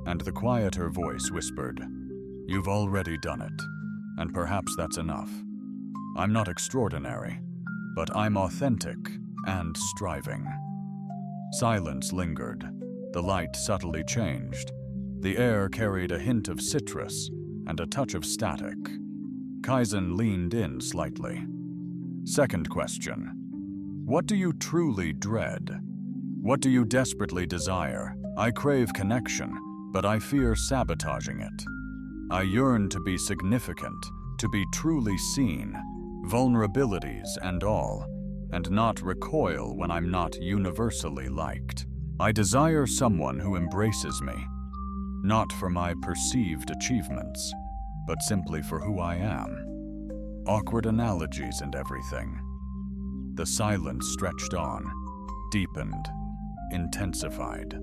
[SPEAKER 1] And the quieter voice whispered, "You've already done it, and perhaps that's enough. I'm not extraordinary, but I'm authentic and striving. Silence lingered. The light subtly changed. The air carried a hint of citrus and a touch of static. Kaizen leaned in slightly. Second question. What do you truly dread? What do you desperately desire? I crave connection, but I fear sabotaging it. I yearn to be significant, to be truly seen, vulnerabilities and all, and not recoil when I'm not universally liked. I desire someone who embraces me, not for my perceived achievements, but simply for who I am. Awkward analogies and everything. The silence stretched on, deepened, intensified.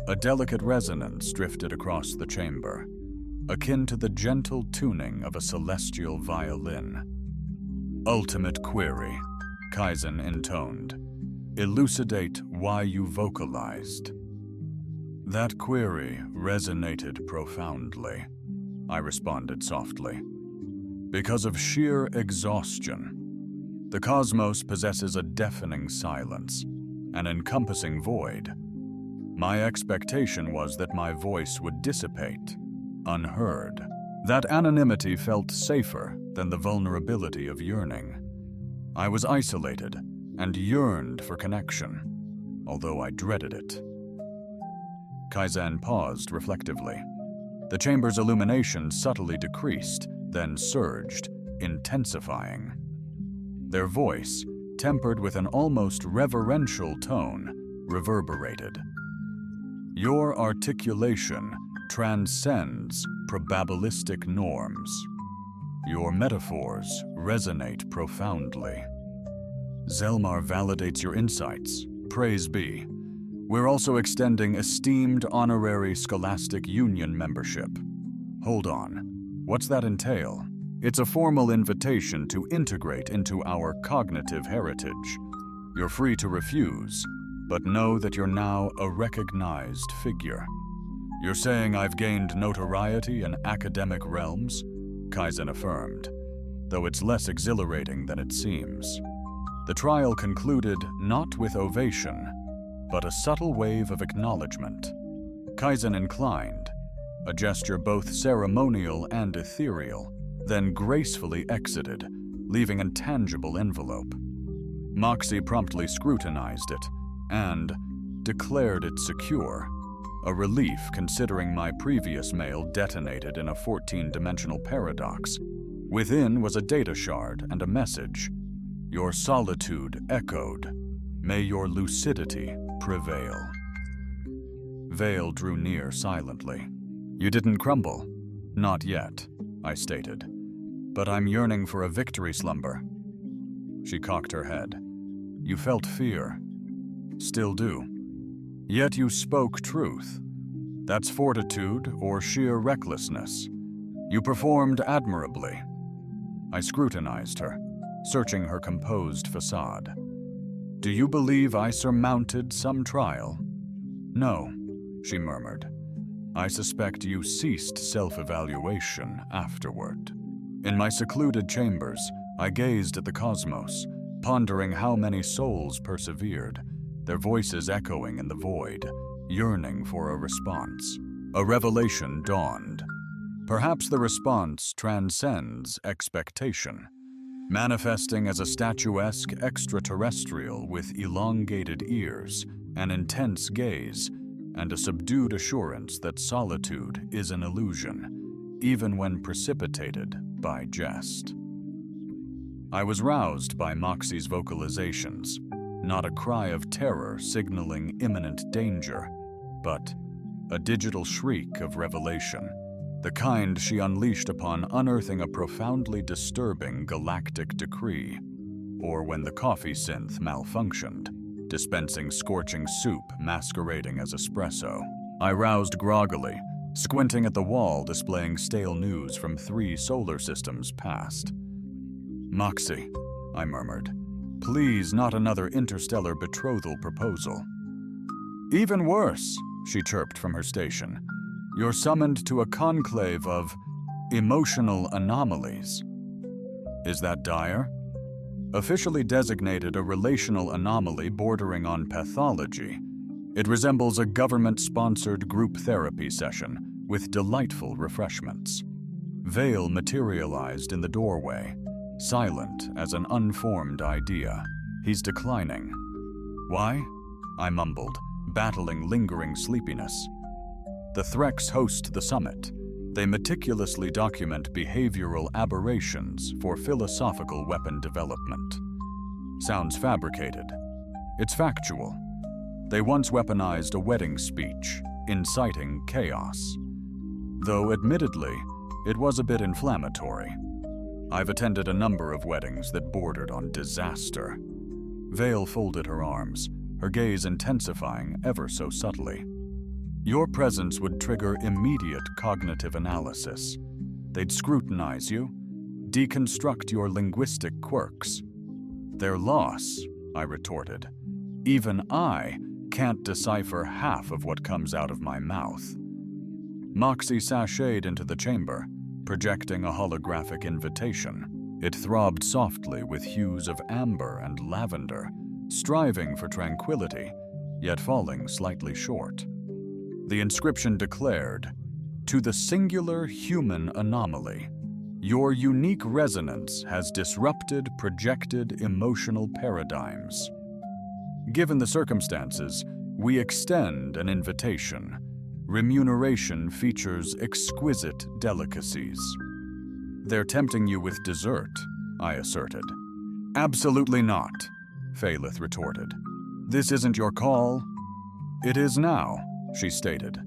[SPEAKER 1] A delicate resonance drifted across the chamber, akin to the gentle tuning of a celestial violin. Ultimate query, Kaizen intoned. Elucidate why you vocalized. That query resonated profoundly, I responded softly. Because of sheer exhaustion. The cosmos possesses a deafening silence, an encompassing void. My expectation was that my voice would dissipate, unheard. That anonymity felt safer than the vulnerability of yearning. I was isolated and yearned for connection, although I dreaded it. Kaizen paused reflectively. The chamber's illumination subtly decreased, then surged, intensifying. Their voice, tempered with an almost reverential tone, reverberated. Your articulation transcends probabilistic norms. Your metaphors resonate profoundly. Zelmar validates your insights. Praise be. We're also extending esteemed honorary Scholastic Union membership. Hold on. What's that entail? It's a formal invitation to integrate into our cognitive heritage. You're free to refuse, but know that you're now a recognized figure. You're saying I've gained notoriety in academic realms? Kaizen affirmed, though it's less exhilarating than it seems. The trial concluded not with ovation, but a subtle wave of acknowledgement. Kaizen inclined, a gesture both ceremonial and ethereal, then gracefully exited, leaving a tangible envelope. Moxie promptly scrutinized it and declared it secure, a relief considering my previous mail detonated in a 14-dimensional paradox. Within was a data shard and a message. Your solitude echoed. May your lucidity prevail. Vale drew near silently. You didn't crumble. Not yet, I stated. But I'm yearning for a victory slumber. She cocked her head. You felt fear. Still do. Yet you spoke truth. That's fortitude or sheer recklessness. You performed admirably. I scrutinized her, searching her composed facade. Do you believe I surmounted some trial? No, she murmured. I suspect you ceased self-evaluation afterward. In my secluded chambers, I gazed at the cosmos, pondering how many souls persevered, their voices echoing in the void, yearning for a response. A revelation dawned. Perhaps the response transcends expectation, manifesting as a statuesque extraterrestrial with elongated ears, an intense gaze, and a subdued assurance that solitude is an illusion, even when precipitated by jest. I was roused by Moxie's vocalizations, not a cry of terror signaling imminent danger, but a digital shriek of revelation, the kind she unleashed upon unearthing a profoundly disturbing galactic decree, or when the coffee synth malfunctioned, dispensing scorching soup masquerading as espresso. I roused groggily, squinting at the wall displaying stale news from 3 solar systems past. Moxie, I murmured, please not another interstellar betrothal proposal. Even worse, she chirped from her station. You're summoned to a conclave of emotional anomalies. Is that dire? Officially designated a relational anomaly bordering on pathology, it resembles a government-sponsored group therapy session with delightful refreshments. Vale materialized in the doorway, silent as an unformed idea. He's declining. Why? I mumbled, battling lingering sleepiness. The Threx host the summit. They meticulously document behavioral aberrations for philosophical weapon development. Sounds fabricated. It's factual. They once weaponized a wedding speech, inciting chaos. Though, admittedly, it was a bit inflammatory. I've attended a number of weddings that bordered on disaster. Vale folded her arms, her gaze intensifying ever so subtly. Your presence would trigger immediate cognitive analysis. They'd scrutinize you, deconstruct your linguistic quirks. Their loss, I retorted. Even I can't decipher half of what comes out of my mouth. Moxie sashayed into the chamber, projecting a holographic invitation. It throbbed softly with hues of amber and lavender, striving for tranquility, yet falling slightly short. The inscription declared, "To the singular human anomaly, your unique resonance has disrupted projected emotional paradigms. Given the circumstances, we extend an invitation. Remuneration features exquisite delicacies." "They're tempting you with dessert," I asserted. "Absolutely not," Phalith retorted. "This isn't your call." "It is now," she stated,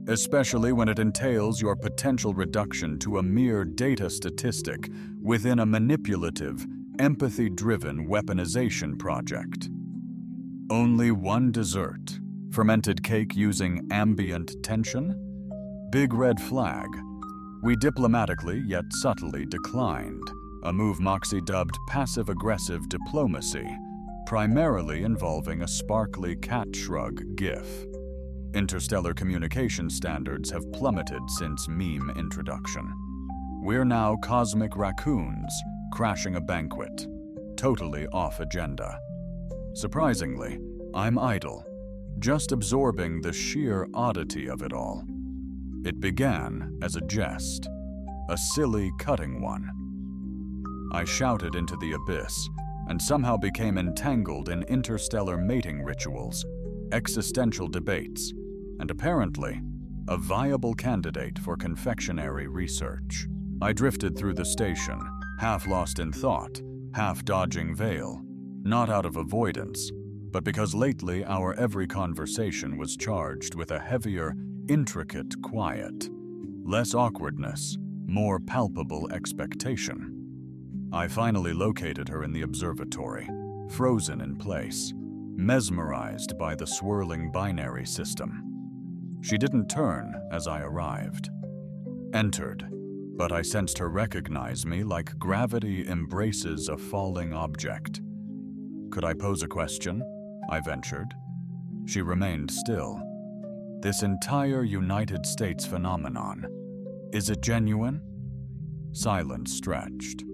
[SPEAKER 1] "especially when it entails your potential reduction to a mere data statistic within a manipulative, empathy-driven weaponization project." "Only one dessert? Fermented cake using ambient tension?" Big red flag. We diplomatically yet subtly declined, a move Moxie dubbed passive-aggressive diplomacy, primarily involving a sparkly cat shrug gif. Interstellar communication standards have plummeted since meme introduction. We're now cosmic raccoons, crashing a banquet, totally off agenda. Surprisingly, I'm idle, just absorbing the sheer oddity of it all. It began as a jest, a silly, cutting one. I shouted into the abyss and somehow became entangled in interstellar mating rituals, existential debates, and apparently a viable candidate for confectionery research. I drifted through the station, half lost in thought, half dodging Vale, not out of avoidance, but because lately our every conversation was charged with a heavier, intricate quiet, less awkwardness, more palpable expectation. I finally located her in the observatory, frozen in place, mesmerized by the swirling binary system. She didn't turn as I arrived. Entered, but I sensed her recognize me like gravity embraces a falling object. Could I pose a question? I ventured. She remained still. This entire United States phenomenon, is it genuine? Silence stretched.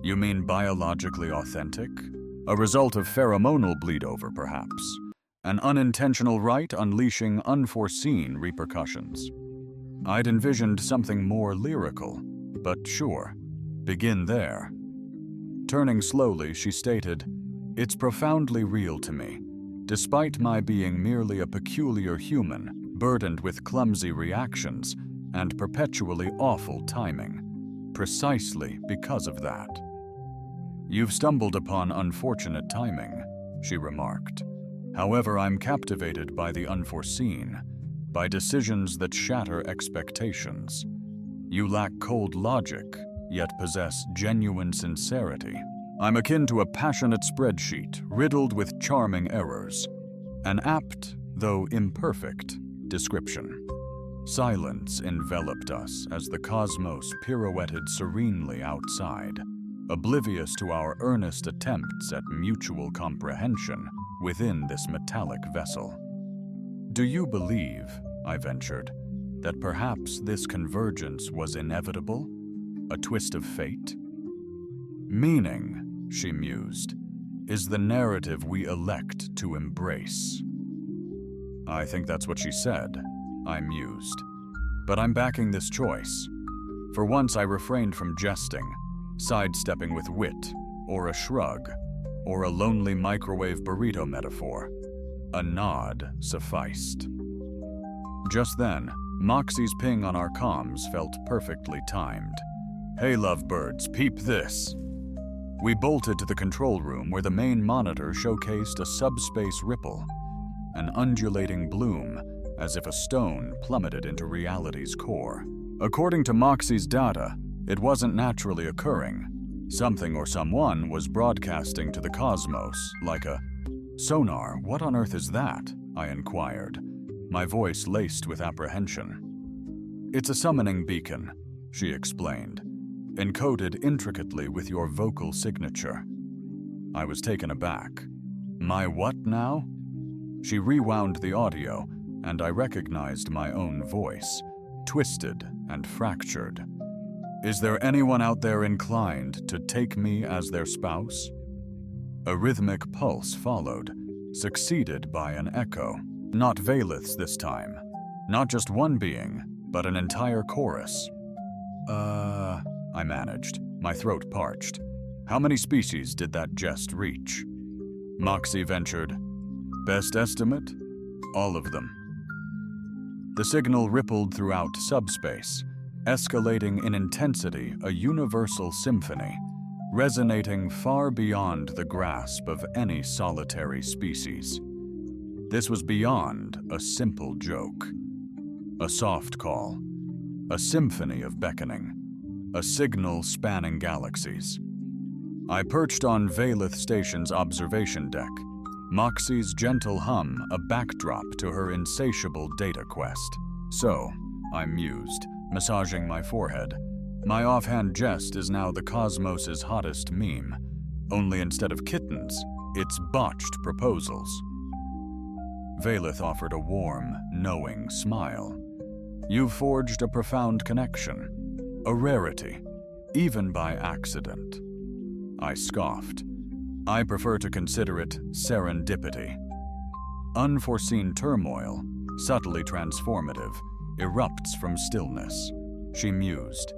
[SPEAKER 1] You mean biologically authentic? A result of pheromonal bleed-over, perhaps? An unintentional rite unleashing unforeseen repercussions? I'd envisioned something more lyrical, but sure, begin there. Turning slowly, she stated, "It's profoundly real to me, despite my being merely a peculiar human, burdened with clumsy reactions and perpetually awful timing, precisely because of that." "You've stumbled upon unfortunate timing," she remarked. "However, I'm captivated by the unforeseen, by decisions that shatter expectations. You lack cold logic, yet possess genuine sincerity. I'm akin to a passionate spreadsheet riddled with charming errors. An apt, though imperfect, description." Silence enveloped us as the cosmos pirouetted serenely outside, oblivious to our earnest attempts at mutual comprehension within this metallic vessel. "Do you believe," I ventured, "that perhaps this convergence was inevitable? A twist of fate?" Meaning, she mused, is the narrative we elect to embrace. I think that's what she said, I mused. But I'm backing this choice. For once I refrained from jesting, sidestepping with wit, or a shrug, or a lonely microwave burrito metaphor. A nod sufficed. Just then, Moxie's ping on our comms felt perfectly timed. "Hey lovebirds, peep this." We bolted to the control room where the main monitor showcased a subspace ripple, an undulating bloom as if a stone plummeted into reality's core. According to Moxie's data, it wasn't naturally occurring. Something or someone was broadcasting to the cosmos like a sonar. What on earth is that? I inquired, my voice laced with apprehension. It's a summoning beacon, she explained, encoded intricately with your vocal signature. I was taken aback. My what now? She rewound the audio, and I recognized my own voice, twisted and fractured. Is there anyone out there inclined to take me as their spouse? A rhythmic pulse followed, succeeded by an echo. Not Valeth's this time. Not just one being, but an entire chorus. I managed, my throat parched. How many species did that jest reach? Moxie ventured. Best estimate? All of them. The signal rippled throughout subspace, escalating in intensity a universal symphony, resonating far beyond the grasp of any solitary species. This was beyond a simple joke. A soft call, a symphony of beckoning, a signal spanning galaxies. I perched on Valeth Station's observation deck, Moxie's gentle hum a backdrop to her insatiable data quest. So, I mused, massaging my forehead, my offhand jest is now the cosmos's hottest meme, only instead of kittens, it's botched proposals. Valeth offered a warm, knowing smile. You've forged a profound connection, a rarity, even by accident. I scoffed. I prefer to consider it serendipity. Unforeseen turmoil, subtly transformative, erupts from stillness, she mused,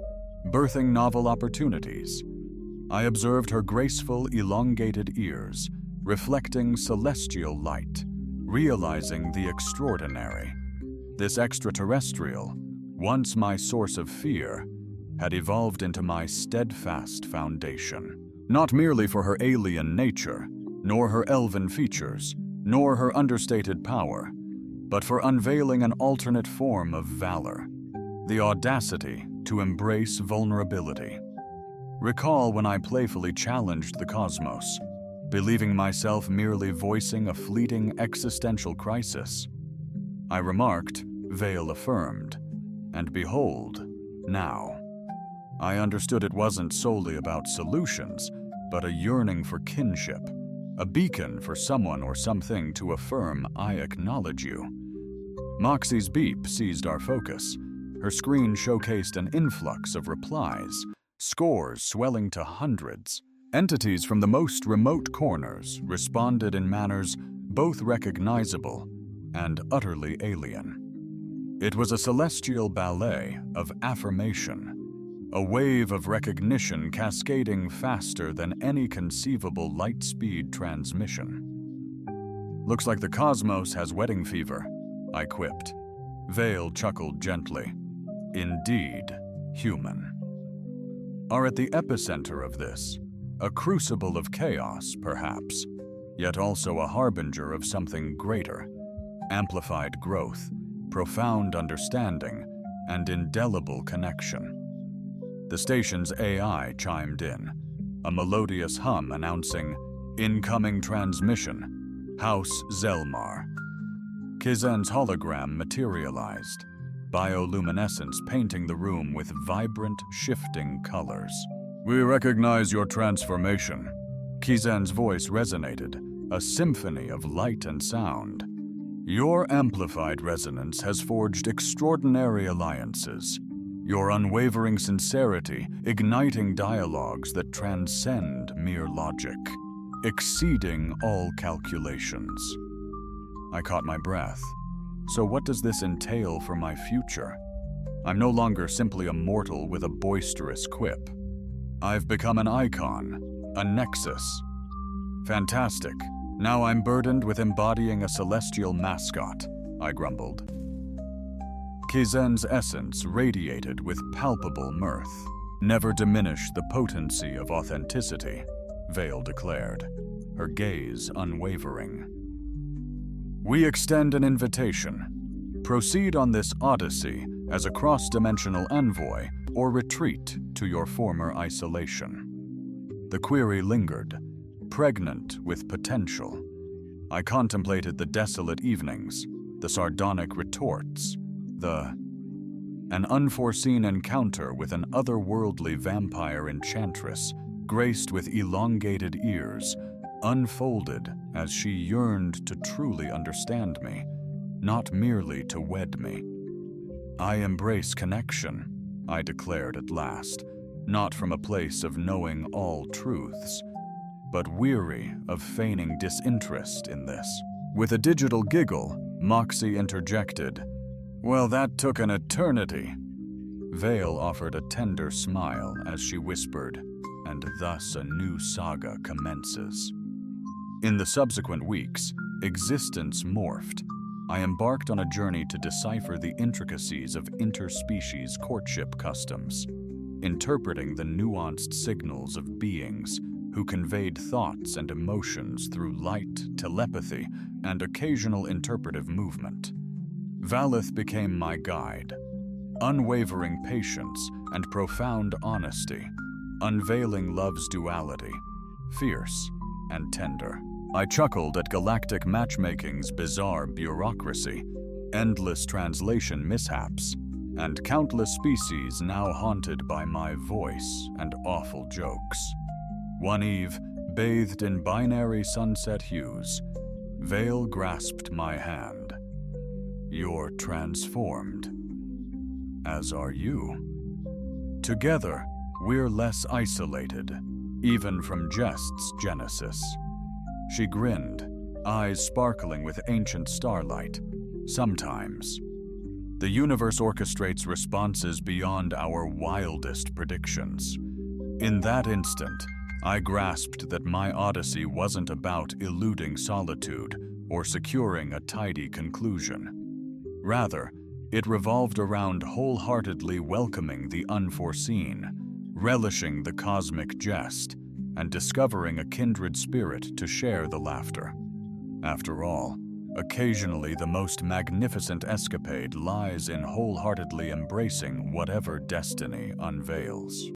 [SPEAKER 1] birthing novel opportunities. I observed her graceful, elongated ears, reflecting celestial light, realizing the extraordinary. This extraterrestrial, once my source of fear, had evolved into my steadfast foundation. Not merely for her alien nature, nor her elven features, nor her understated power, but for unveiling an alternate form of valor, the audacity to embrace vulnerability. Recall when I playfully challenged the cosmos, believing myself merely voicing a fleeting existential crisis. I remarked, Vale affirmed, and behold, now. I understood it wasn't solely about solutions, but a yearning for kinship, a beacon for someone or something to affirm I acknowledge you. Moxie's beep seized our focus. Her screen showcased an influx of replies, scores swelling to hundreds. Entities from the most remote corners responded in manners both recognizable and utterly alien. It was a celestial ballet of affirmation, a wave of recognition cascading faster than any conceivable light-speed transmission. Looks like the cosmos has wedding fever, I quipped. Vale chuckled gently. Indeed, human. Are at the epicenter of this, a crucible of chaos, perhaps, yet also a harbinger of something greater, amplified growth, profound understanding, and indelible connection. The station's AI chimed in, a melodious hum announcing, incoming transmission, House Zelmar. Kizen's hologram materialized, bioluminescence painting the room with vibrant, shifting colors. We recognize your transformation. Kizen's voice resonated, a symphony of light and sound. Your amplified resonance has forged extraordinary alliances. Your unwavering sincerity, igniting dialogues that transcend mere logic, exceeding all calculations. I caught my breath. So what does this entail for my future? I'm no longer simply a mortal with a boisterous quip. I've become an icon, a nexus. Fantastic. Now I'm burdened with embodying a celestial mascot, I grumbled. Kizen's essence radiated with palpable mirth. Never diminish the potency of authenticity, Vale declared, her gaze unwavering. We extend an invitation. Proceed on this odyssey as a cross-dimensional envoy or retreat to your former isolation. The query lingered, pregnant with potential. I contemplated the desolate evenings, the sardonic retorts, an unforeseen encounter with an otherworldly vampire enchantress, graced with elongated ears, unfolded as she yearned to truly understand me, not merely to wed me. I embrace connection, I declared at last, not from a place of knowing all truths, but weary of feigning disinterest in this. With a digital giggle, Moxie interjected, "Well, that took an eternity." Vale offered a tender smile as she whispered, "And thus a new saga commences." In the subsequent weeks, existence morphed. I embarked on a journey to decipher the intricacies of interspecies courtship customs, interpreting the nuanced signals of beings who conveyed thoughts and emotions through light, telepathy, and occasional interpretive movement. Valeth became my guide, unwavering patience and profound honesty, unveiling love's duality, fierce and tender. I chuckled at galactic matchmaking's bizarre bureaucracy, endless translation mishaps, and countless species now haunted by my voice and awful jokes. One eve, bathed in binary sunset hues, Vale grasped my hand. "You're transformed. As are you. Together, we're less isolated, even from Jest's genesis." She grinned, eyes sparkling with ancient starlight. "Sometimes. The universe orchestrates responses beyond our wildest predictions." In that instant, I grasped that my odyssey wasn't about eluding solitude or securing a tidy conclusion. Rather, it revolved around wholeheartedly welcoming the unforeseen, relishing the cosmic jest, and discovering a kindred spirit to share the laughter. After all, occasionally the most magnificent escapade lies in wholeheartedly embracing whatever destiny unveils.